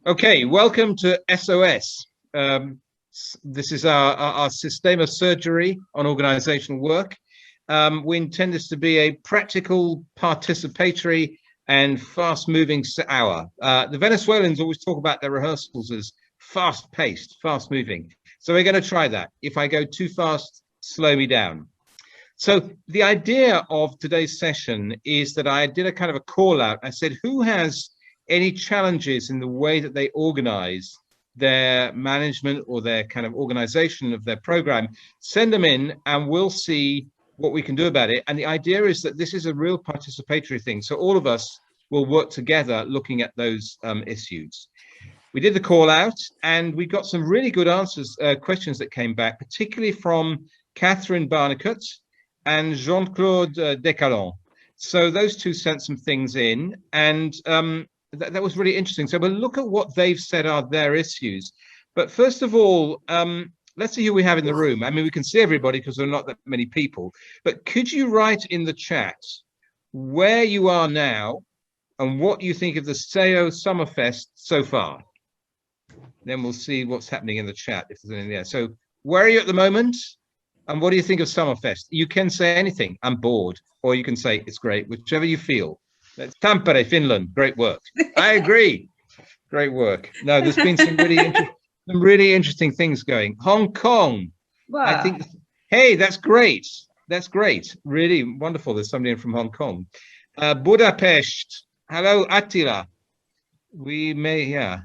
Okay, welcome to SOS. This is our Sistema surgery on organizational work. We intend this to be a practical, participatory, and fast-moving hour. The Venezuelans always talk about their rehearsals as fast-paced, fast-moving. So we're going to try that. If I go too fast, slow me down. So the idea of today's session is that I did a kind of a call out. I said, who has any challenges in the way that they organize their management or their kind of organization of their program? Send them in and we'll see what we can do about it. And the idea is that this is a real participatory thing. So all of us will work together looking at those issues. We did the call out and we got some really good answers, questions that came back, particularly from Catherine Barnicott and Jean-Claude Descalon. So those two sent some things in, and that was really interesting. So we'll look at what they've said are their issues. But first of all, let's see who we have in the room. I mean, we can see everybody because there are not that many people. But could you write in the chat where you are now and what you think of the SEYO SummerFest so far? Then we'll see what's happening in the chat if there's anything there. So where are you at the moment? And what do you think of SummerFest? You can say anything. I'm bored. Or you can say it's great, whichever you feel. That's Tampere, Finland. Great work. I agree. Great work. No, there's been some really interesting things going. Hong Kong. Wow. I think. Hey, that's great. That's great. Really wonderful. There's somebody in from Hong Kong. Budapest. Hello, Attila. We may, yeah.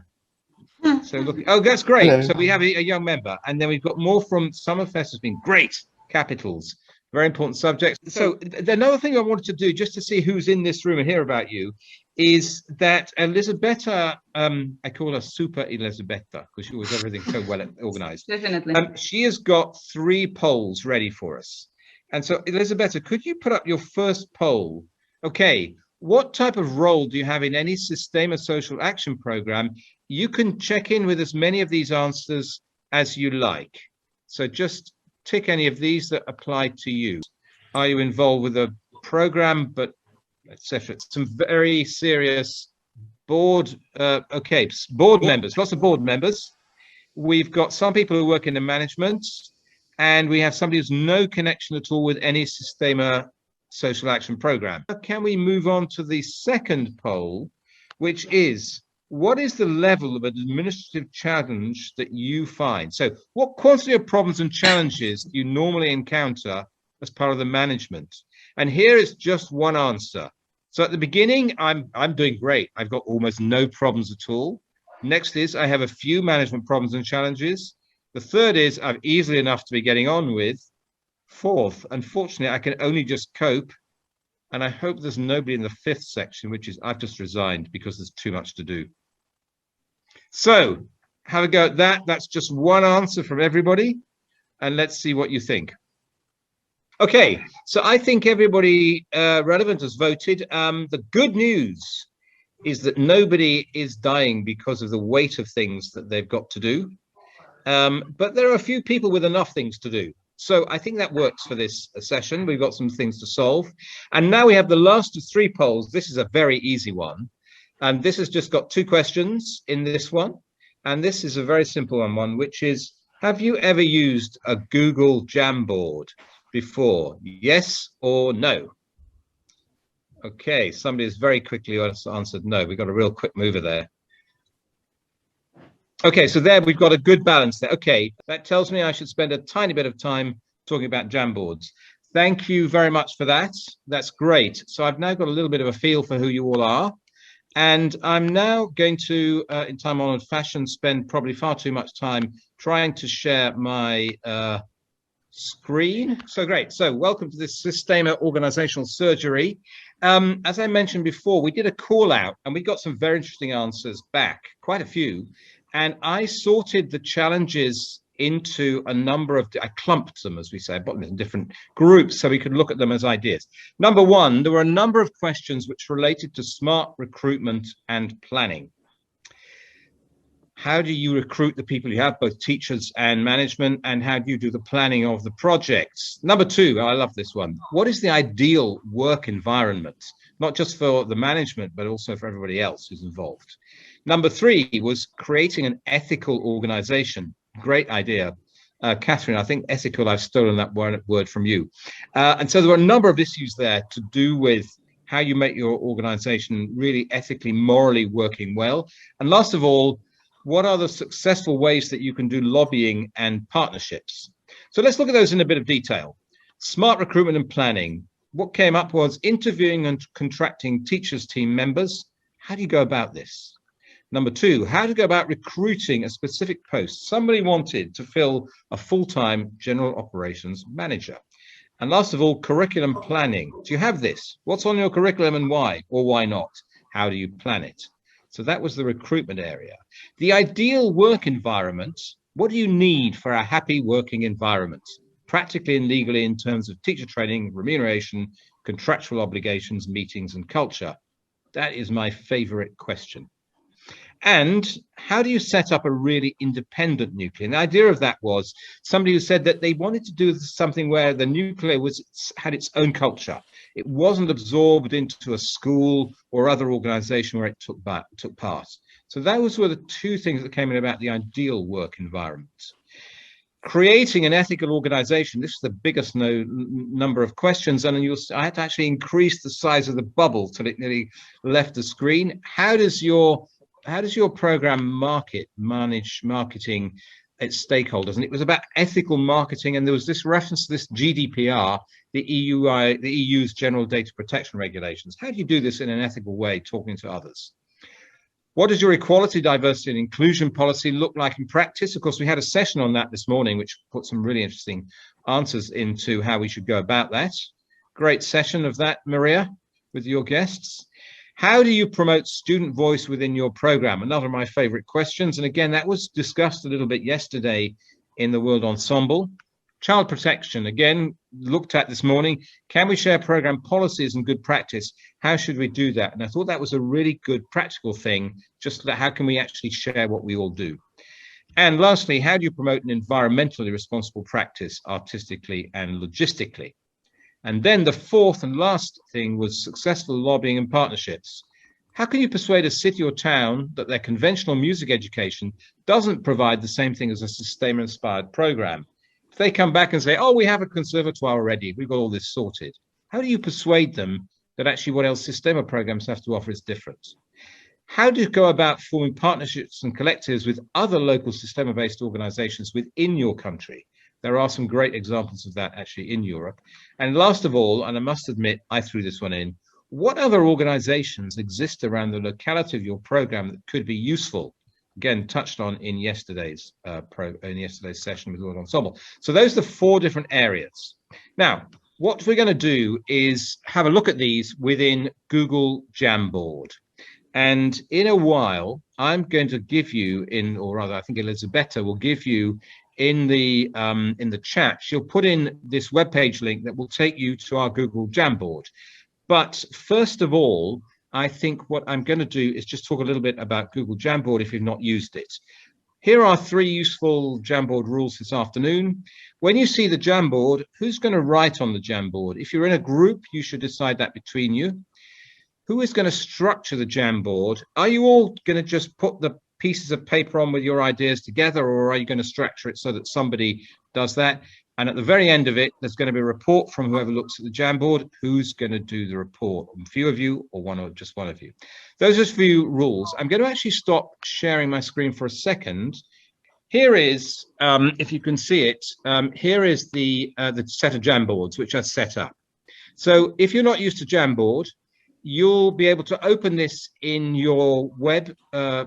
So look. Oh, that's great. Hello. So we have a young member, and then we've got more from SummerFest. Has been great. Capitals. Very important subjects. So another thing I wanted to do, just to see who's in this room and hear about you, is that Elisabetta, I call her Super Elisabetta because she was everything so well organized. Definitely. She has got 3 polls ready for us. And so Elisabetta, could you put up your first poll? Okay, what type of role do you have in any Sistema social action program? You can check in with as many of these answers as you like. So just tick any of these that apply to you. Are you involved with a program, but etc. Some very serious board, board members, lots of board members. We've got some people who work in the management, and we have somebody who's no connection at all with any Sistema social action program. Can we move on to the second poll, which is, what is the level of administrative challenge that you find? So what quantity of problems and challenges do you normally encounter as part of the management? And here is just one answer. So at the beginning, I'm doing great. I've got almost no problems at all. Next is I have a few management problems and challenges. The third is I'm easily enough to be getting on with. Fourth, unfortunately, I can only just cope. And I hope there's nobody in the 5th section, which is I've just resigned because there's too much to do. So have a go at that. That's just one answer from everybody. And let's see what you think. Okay, so I think everybody relevant has voted. The good news is that nobody is dying because of the weight of things that they've got to do. But there are a few people with enough things to do. So I think that works for this session. We've got some things to solve. And now we have the last of 3 polls. This is a very easy one. And this has just got 2 questions in this one. And this is a very simple one, which is, have you ever used a Google Jamboard before? Yes or no? Okay, somebody has very quickly answered no. We've got a real quick mover there. Okay, so there we've got a good balance there. Okay, that tells me I should spend a tiny bit of time talking about Jamboards. Thank you very much for that. That's great. So I've now got a little bit of a feel for who you all are. And I'm now going to, in time-honored fashion, spend probably far too much time trying to share my screen. So great. So welcome to this Sistema organizational surgery. As I mentioned before, we did a call out and we got some very interesting answers back, quite a few. And I sorted the challenges into a number of, I clumped them, as we say, I put them in different groups so we could look at them as ideas. Number one, there were a number of questions which related to smart recruitment and planning. How do you recruit the people you have, both teachers and management, and how do you do the planning of the projects? Number two, I love this one. What is the ideal work environment, not just for the management, but also for everybody else who's involved? Number three was creating an ethical organization. Great idea. Catherine, I think ethical, I've stolen that word from you. And so there were a number of issues there to do with how you make your organization really ethically, morally working well. And last of all, what are the successful ways that you can do lobbying and partnerships? So let's look at those in a bit of detail. Smart recruitment and planning. What came up was interviewing and contracting teachers' team members. How do you go about this? Number two, how to go about recruiting a specific post. Somebody wanted to fill a full-time general operations manager. And last of all, curriculum planning. Do you have this? What's on your curriculum and why, or why not? How do you plan it? So that was the recruitment area. The ideal work environment. What do you need for a happy working environment? Practically and legally in terms of teacher training, remuneration, contractual obligations, meetings, and culture. That is my favorite question. And how do you set up a really independent nuclear? And the idea of that was somebody who said that they wanted to do something where the nuclear had its own culture. It wasn't absorbed into a school or other organization where it took part. So those were the two things that came in about the ideal work environment. Creating an ethical organization, this is the biggest number of questions, and I had to actually increase the size of the bubble till it nearly left the screen. How does your program manage marketing its stakeholders? And it was about ethical marketing, and there was this reference to this GDPR, the EU's General Data Protection Regulations. How do you do this in an ethical way, talking to others? What does your equality, diversity, and inclusion policy look like in practice? Of course, we had a session on that this morning, which put some really interesting answers into how we should go about that. Great session of that, Maria, with your guests. How do you promote student voice within your program? Another of my favorite questions. And again, that was discussed a little bit yesterday in the World Ensemble. Child protection, again, looked at this morning. Can we share program policies and good practice? How should we do that? And I thought that was a really good practical thing, just that how can we actually share what we all do? And lastly, how do you promote an environmentally responsible practice artistically and logistically? And then the fourth and last thing was successful lobbying and partnerships. How can you persuade a city or town that their conventional music education doesn't provide the same thing as a Sistema-inspired program? If they come back and say, oh, we have a conservatoire already, we've got all this sorted. How do you persuade them that actually what else Sistema programs have to offer is different? How do you go about forming partnerships and collectives with other local Sistema-based organizations within your country? There are some great examples of that actually in Europe. And last of all, and I must admit, I threw this one in, what other organizations exist around the locality of your program that could be useful? Again, touched on in yesterday's session with World Ensemble. So those are the four different areas. Now, what we're going to do is have a look at these within Google Jamboard. And in a while, I'm going to give you or rather, I think Elisabetta will give you in the chat, she'll put in this webpage link that will take you to our Google Jamboard. But first of all, I think what I'm going to do is just talk a little bit about Google Jamboard if you've not used it. Here are 3 useful Jamboard rules this afternoon. When you see the Jamboard, who's going to write on the Jamboard? If you're in a group, you should decide that between you. Who is going to structure the Jamboard? Are you all going to just put the pieces of paper on with your ideas together, or are you going to structure it so that somebody does that? And at the very end of it, there's going to be a report from whoever looks at the Jamboard. Who's going to do the report? A few of you or just one of you? Those are a few rules. I'm going to actually stop sharing my screen for a second. Here is, if you can see it, here is the set of Jamboards which are set up. So if you're not used to Jamboard, you'll be able to open this in your web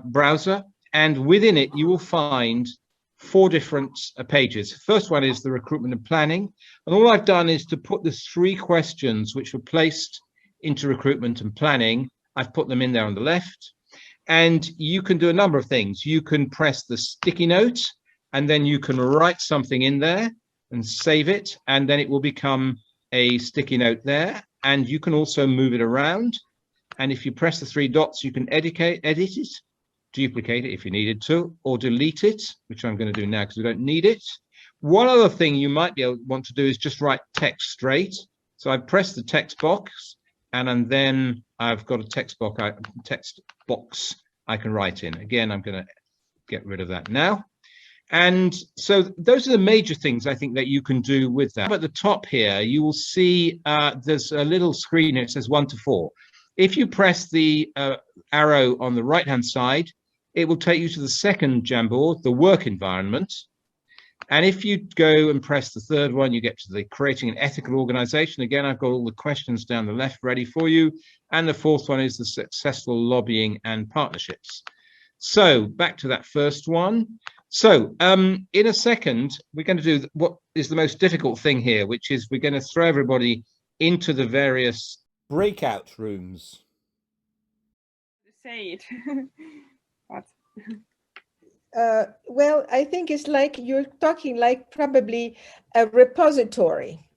browser, and within it you will find 4 different pages. First one is the recruitment and planning, and all I've done is to put the 3 questions which were placed into recruitment and planning. I've put them in there on the left, and you can do a number of things. You can press the sticky note, and then you can write something in there and save it, and then it will become a sticky note there. And you can also move it around. And if you press the 3 dots, you can edit it. duplicate it if you needed to, or delete it, which I'm going to do now because we don't need it. One other thing you might be able to want to do is just write text straight. So I press the text box, and then I've got a text box I can write in. Again, I'm going to get rid of that now. And so those are the major things I think that you can do with that. At the top here, you will see there's a little screen. It says 1 to 4. If you press the arrow on the right-hand side, it will take you to the second Jamboard, the work environment. And if you go and press the third one, you get to the creating an ethical organization. Again, I've got all the questions down the left ready for you. And the fourth one is the successful lobbying and partnerships. So back to that first one. So in a second, we're going to do what is the most difficult thing here, which is we're going to throw everybody into the various breakout rooms. Say it. What? Well, I think it's like you're talking like probably a repository.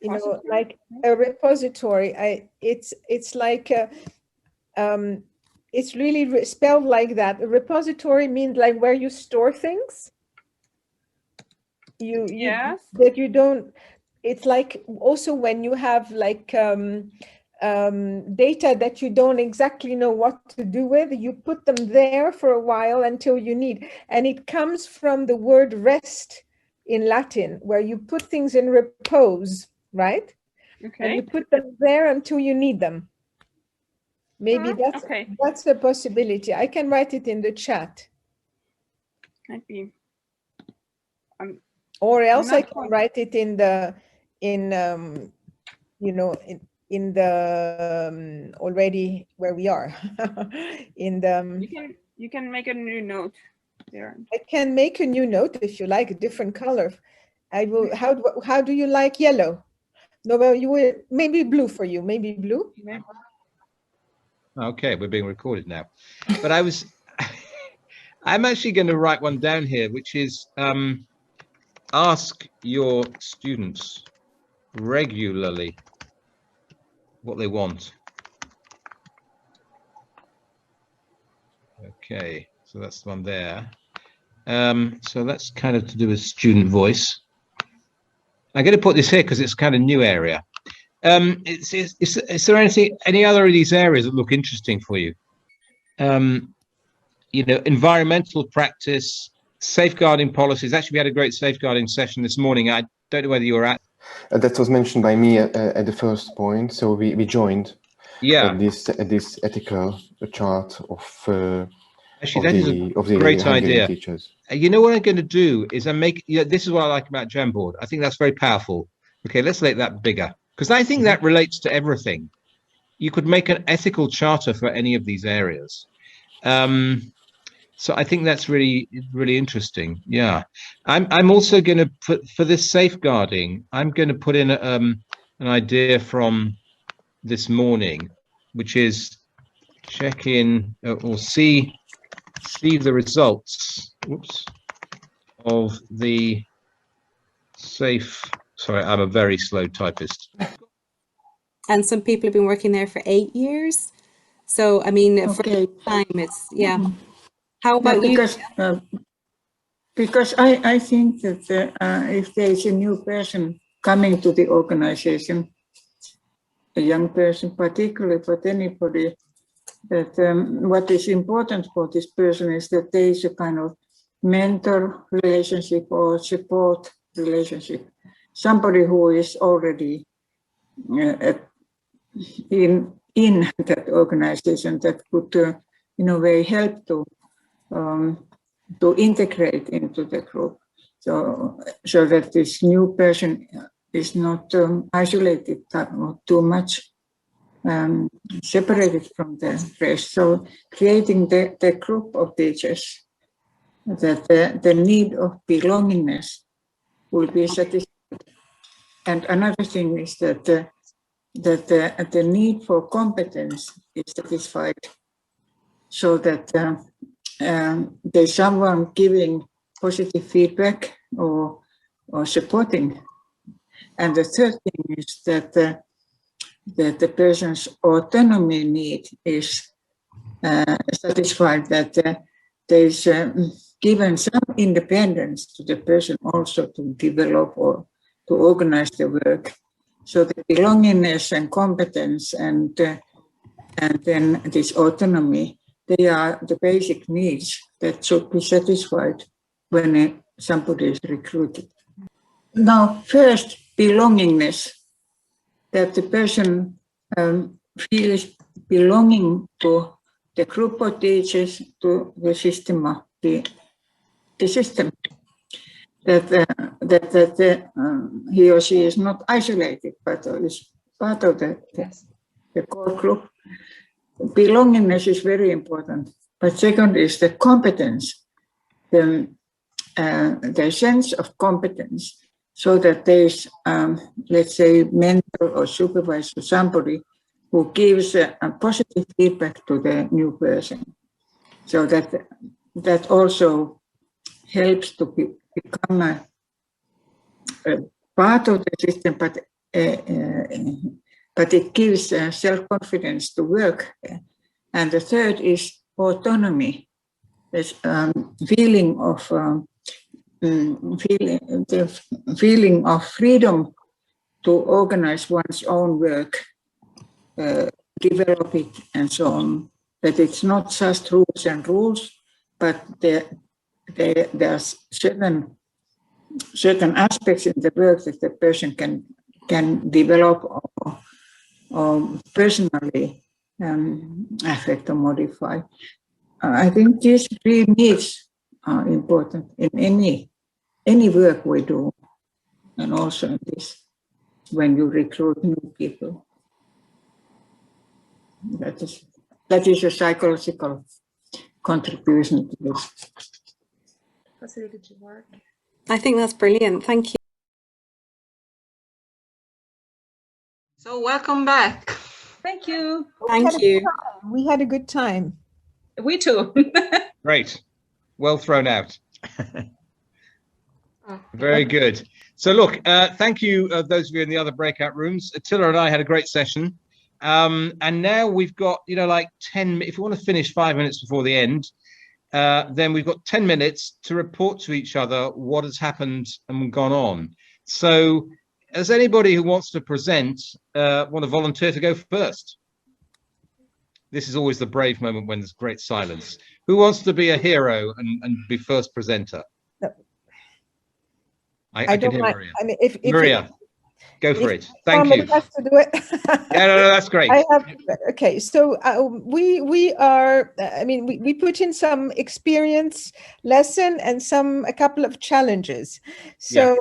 You know, like a repository. It's like it's really spelled like that. A repository means like where you store things. Yes. That you don't. It's like also when you have like data that you don't exactly know what to do with, you put them there for a while until you need. And it comes from the word rest in Latin, where you put things in repose, right? Okay. And you put them there until you need them. Maybe that's a possibility. I can write it in the chat. Might be. Or else I can write it in the already where we are in the. You can make a new note there. I can make a new note if you like a different color. I will. How do you like yellow? No, well, you will maybe blue for you. Maybe blue. Yeah. Okay, we're being recorded now. But I'm actually going to write one down here, which is ask your students regularly what they want. Okay, so that's the one there. So that's kind of to do with student voice. I'm going to put this here because it's kind of new area. Is there any other of these areas that look interesting for you? You know, environmental practice, safeguarding policies. Actually, we had a great safeguarding session this morning. I don't know whether you were at. That was mentioned by me at the first point. So we joined. Yeah. This ethical chart of. Actually, that is a great idea. Teachers. You know what I'm going to do is this is what I like about Jamboard. I think that's very powerful. Okay, let's make that bigger because I think that relates to everything. You could make an ethical charter for any of these areas. So I think that's really, really interesting. Yeah, I'm also going to put for this safeguarding. I'm going to put in an idea from this morning, which is check in or see the results. Whoops, of the safe. Sorry, I'm a very slow typist. And some people have been working there for 8 years. So, I mean, for time, it's, yeah. Mm-hmm. How about you? Because I think that if there is a new person coming to the organization, a young person particularly, but anybody, that what is important for this person is that there is a kind of mentor relationship or support relationship. Somebody who is already in that organization that could, in a way, help to integrate into the group, so that this new person is not isolated or too much separated from the rest. So creating the group of teachers that the need of belongingness will be satisfied. And another thing is that the need for competence is satisfied, so that there's someone giving positive feedback or supporting. And the third thing is that the person's autonomy need is satisfied that there's given some independence to the person also to develop or to organize the work. So the belongingness and competence and then this autonomy, they are the basic needs that should be satisfied when somebody is recruited. Now, first, belongingness, that the person feels belonging to the group of teachers, to the Sistema, the system, that he or she is not isolated, but is part of the core group. Belongingness is very important. But second is the competence, the sense of competence, so that there is, let's say, mentor or supervisor, somebody who gives a positive feedback to the new person. So that also helps to become a part of the system, but it gives self-confidence to work. And the third is autonomy, this feeling of freedom to organize one's own work, develop it, and so on. That it's not just rules and rules, but there are certain aspects in the work that the person can develop or personally affect or modify. I think these three needs are important in any work we do, and also in this when you recruit new people. That is a psychological contribution to this. Facility work. I think that's brilliant. Thank you. So welcome back. Thank you. Thank you. We had a good time. We too. Great. Well thrown out. Very good. So look, thank you, those of you in the other breakout rooms. Attila and I had a great session. And now we've got, like 10, if you want to finish 5 minutes before the end, then we've got 10 minutes to report to each other what has happened and gone on. So does anybody who wants to present want to volunteer to go first? This is always the brave moment when there's great silence. Who wants to be a hero and be first presenter? No. I can hear mind. Maria. I mean, if Maria, go for it. Thank somebody you. has to do it. Yeah, no, that's great. Okay, so we are. I mean, we put in some experience lesson and a couple of challenges. So,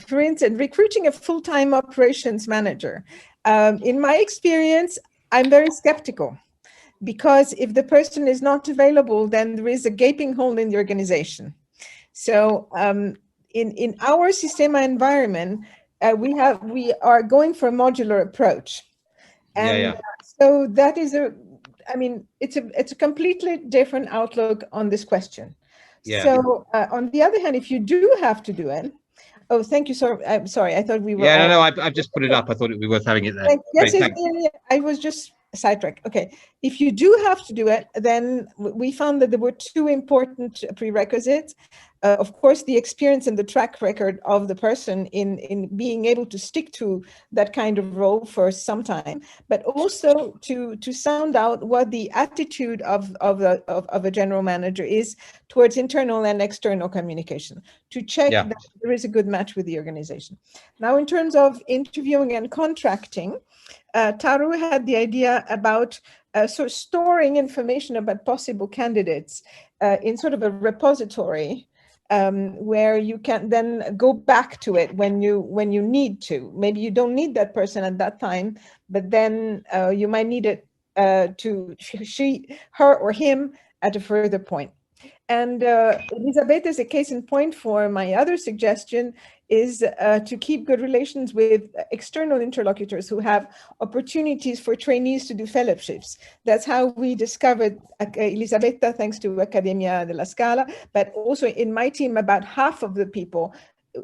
for instance, recruiting a full-time operations manager. In my experience, I'm very skeptical, because if the person is not available, then there is a gaping hole in the organization. So, in our Sistema environment, we are going for a modular approach, and so that is it's a completely different outlook on this question. So on the other hand, if you do have to do it, thank you, sir. I'm sorry, I thought we were. No, I've just put it up. I thought it'd be worth having it there. Yes, I was just sidetracked. Okay, if you do have to do it, then we found that there were two important prerequisites. Of course, the experience and the track record of the person in being able to stick to that kind of role for some time, but also to sound out what the attitude of a general manager is towards internal and external communication, to check that there is a good match with the organization. Now, in terms of interviewing and contracting, Taru had the idea about sort of storing information about possible candidates in sort of a repository, where you can then go back to it when you need to. Maybe you don't need that person at that time, but then you might need it to her or him at a further point. And Elisabetta is a case in point for my other suggestion, is to keep good relations with external interlocutors who have opportunities for trainees to do fellowships. That's how we discovered Elisabetta, thanks to Accademia della Scala, but also in my team, about half of the people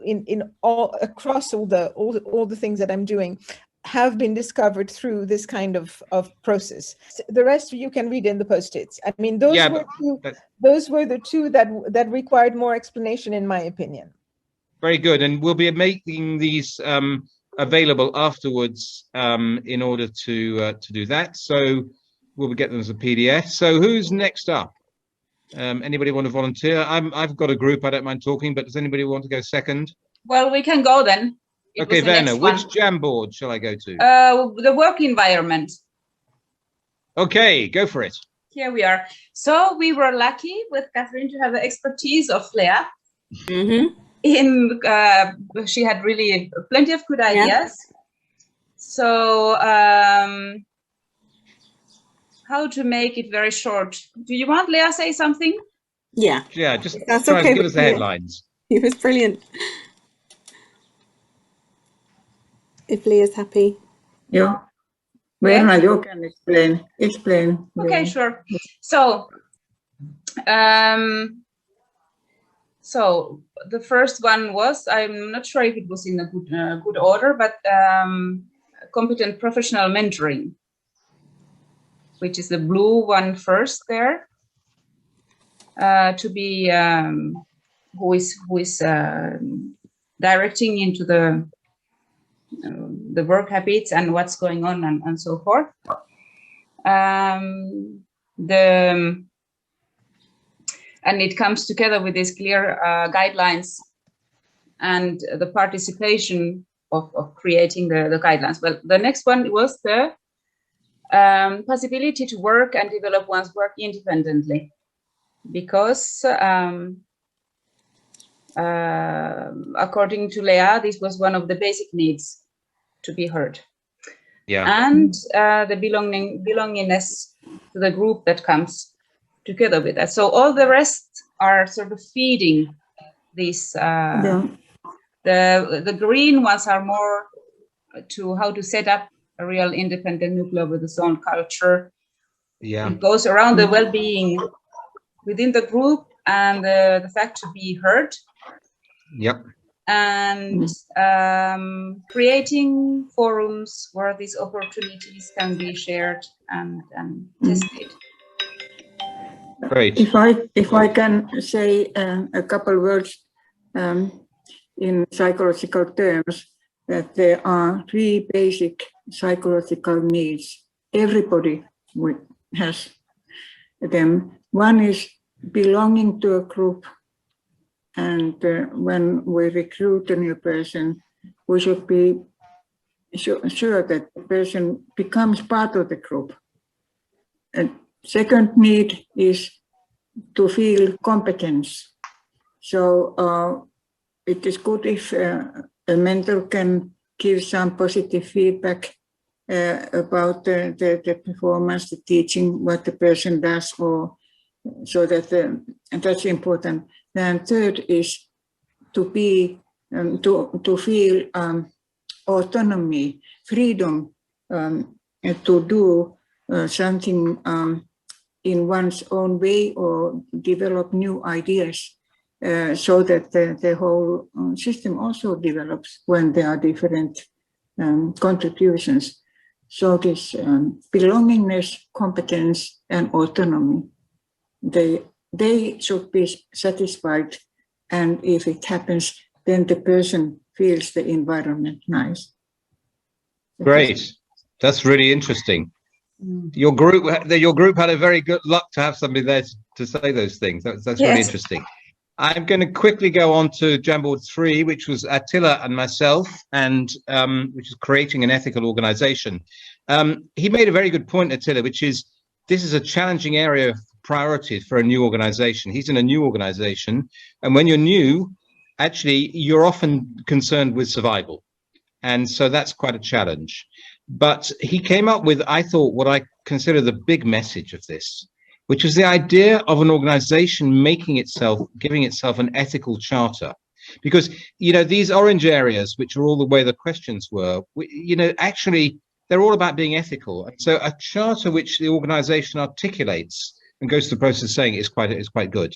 in all across all the things that I'm doing have been discovered through this kind of process. The rest you can read in the post-its. I mean, those were the two that required more explanation, in my opinion. Very good, and we'll be making these available afterwards in order to do that. So we'll get them as a PDF. So who's next up? Anybody want to volunteer? I've got a group. I don't mind talking, but does anybody want to go second? Well, we can go then. Okay, Werner, which Jamboard shall I go to? The work environment. Okay, go for it. Here we are. So we were lucky with Catherine to have the expertise of Leah. Mm-hmm. She had really plenty of good ideas. Yeah. So how to make it very short? Do you want Leah say something? Yeah. Yeah, just that's try okay. And give us the headlines. It was brilliant. If Leah's happy. Yeah. Werner, you can explain. Okay, sure. So, so the first one was, I'm not sure if it was in a good order, but competent professional mentoring, which is the blue one first there, to be who is directing into the work habits and what's going on and so forth. And it comes together with these clear guidelines and the participation of creating the guidelines. Well, the next one was the possibility to work and develop one's work independently, because according to Leah, this was one of the basic needs to be heard. Yeah. And the belongingness to the group that comes together with that. So all the rest are sort of feeding these. The green ones are more to how to set up a real independent nuclear with its own culture. Yeah. It goes around the well-being within the group and the fact to be heard. Yep. And creating forums where these opportunities can be shared and tested. Great. If I can say a couple words in psychological terms, that there are 3 basic psychological needs. Everybody has them. One is belonging to a group. And when we recruit a new person, we should be sure that the person becomes part of the group. And second need is to feel competence. So it is good if a mentor can give some positive feedback about the performance, the teaching, what the person does, or so that and that's important. And third is to be to feel autonomy, freedom to do something in one's own way or develop new ideas, so that the whole system also develops when there are different contributions. So this belongingness, competence, and autonomy, they should be satisfied, and if it happens, then the person feels the environment nice. Great, that's really interesting. Your group had a very good luck to have somebody there to say those things. That's yes. Really interesting. I'm going to quickly go on to Jamboard 3, which was Attila and myself, and which is creating an ethical organization. He made a very good point, Attila, which is this is a challenging area of priorities for a new organization. He's in a new organization, and when you're new, actually, you're often concerned with survival. And so that's quite a challenge. But he came up with, I thought, what I consider the big message of this, which is the idea of an organization giving itself an ethical charter. Because, you know, these orange areas, which are all the way the questions were, you know, actually, they're all about being ethical. So a charter which the organization articulates and goes through the process of saying it is quite good.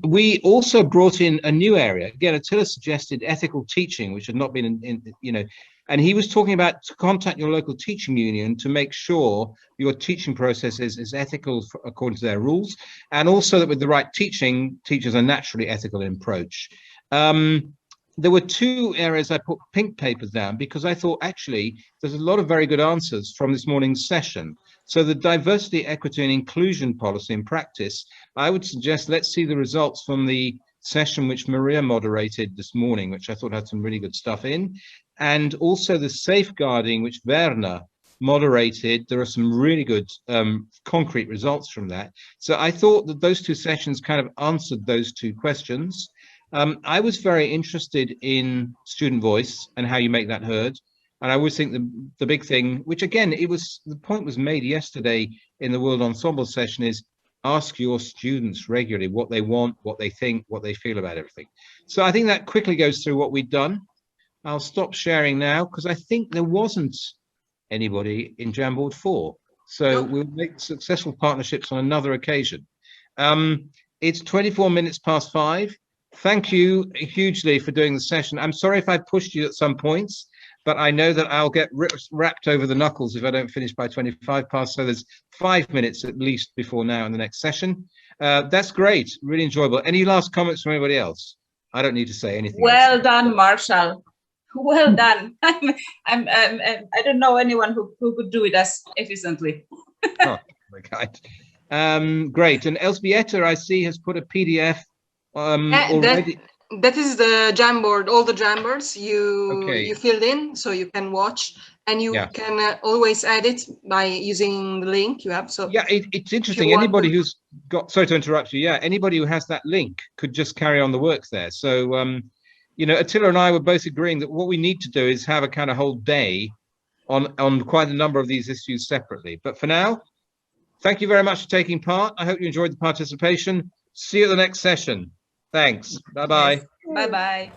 We also brought in a new area. Again, Attila suggested ethical teaching, which had not been And he was talking about to contact your local teaching union to make sure your teaching process is ethical according to their rules, and also that with the right teaching, teachers are naturally ethical in approach. There were two areas I put pink papers down because I thought actually there's a lot of very good answers from this morning's session. So the diversity, equity and inclusion policy in practice, I would suggest let's see the results from the session which Maria moderated this morning, which I thought had some really good stuff in, and also the safeguarding which Werner moderated. There are some really good concrete results from that. So I thought that those two sessions kind of answered those two questions. I was very interested in student voice and how you make that heard. And I always think the big thing, which again, the point was made yesterday in the World Ensemble session, is ask your students regularly what they want, what they think, what they feel about everything. So I think that quickly goes through what we've done. I'll stop sharing now because I think there wasn't anybody in Jamboard 4. So we'll make successful partnerships on another occasion. It's 24 minutes past 5. Thank you hugely for doing the session. I'm sorry if I pushed you at some points, but I know that I'll get wrapped over the knuckles if I don't finish by 25 past. So there's 5 minutes at least before now in the next session. That's great, really enjoyable. Any last comments from anybody else? I don't need to say anything. Well done, Marshall. Well done. I don't know anyone who could do it as efficiently. Oh, my God. Great. And Elzbieta, I see, has put a PDF already. That is the Jamboard, all the Jamboards you filled in, so you can watch, and you can always edit by using the link you have. So yeah, it's interesting. Anybody who's got, sorry to interrupt you. Yeah, anybody who has that link could just carry on the work there. So, you know, Attila and I were both agreeing that what we need to do is have a kind of whole day on quite a number of these issues separately. But for now, thank you very much for taking part. I hope you enjoyed the participation. See you at the next session. Thanks. Bye-bye. Bye-bye.